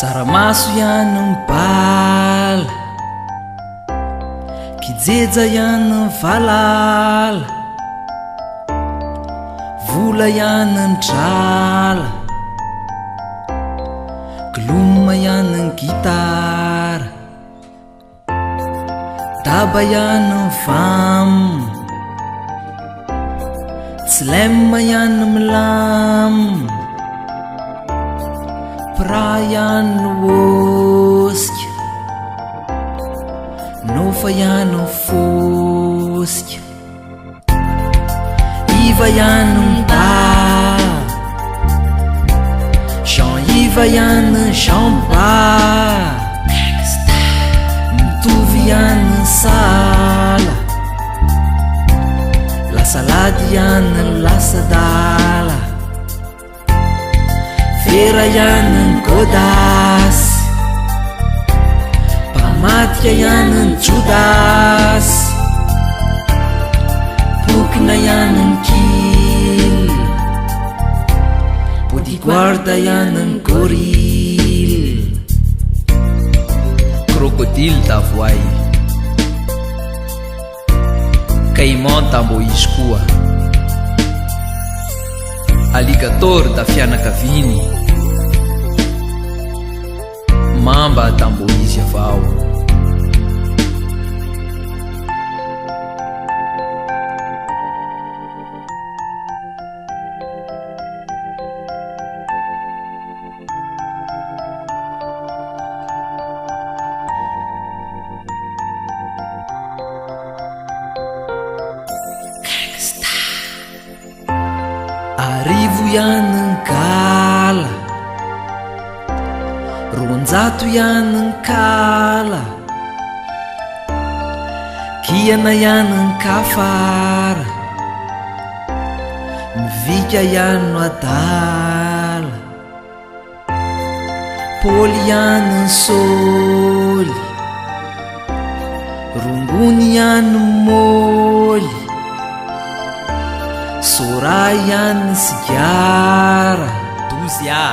Tsaramaso ihany mibala, kijeja ihany valala, vola ihany ndrala, gloma ihany gitara, daba ihany vam, tsilema ihany milam, pra ihany oska, nofa ihany foska, iva ihany mda, Jean iva ihany jamba, mitovy ihany sala, lasalady ihany lasadala, vera ihany godas, pamatika ihany jodas, pokina ihany kil, bodyguarda ihany goril, crocodile da voay, caimon tambo izy koa, alligator da fianakaviny, mamba tambo izy avao. Arivo ihany ngala, ronjato ihany nkala, kiana ihany nkafara, mivika ihany no adala, pôly ihany nsôly, rongony ihany môly, sora ihany sigara, dozia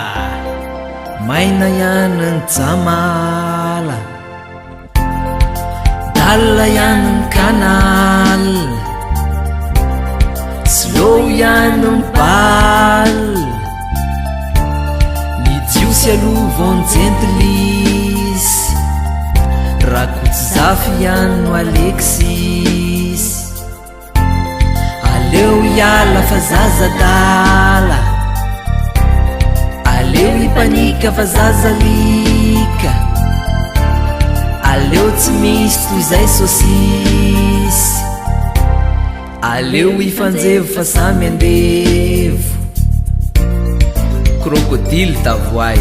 maina ihany njamala, dalla ihany kanal, slow ihany mbal, nijiosy alovon gentlis, rakotsy zafy ihany no alexis, aleo iala fa zazadala, aleo ipanika fa zazalika, aleo tsy misy toy zay sosisy, aleo ifanjevo fa samy andevo. crocodile da voay,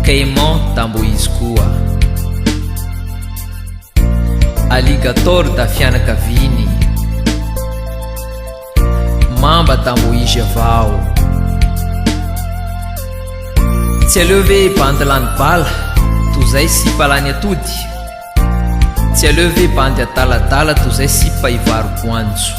caimon tambo izy koa, alligator da fianakaviny, mamba tambo izy avao. Tsy aleo ve bandy lany bala tozay sipa lany atody, tsy aleo ve bandy ataladala tozay sipa ivaroboanjo.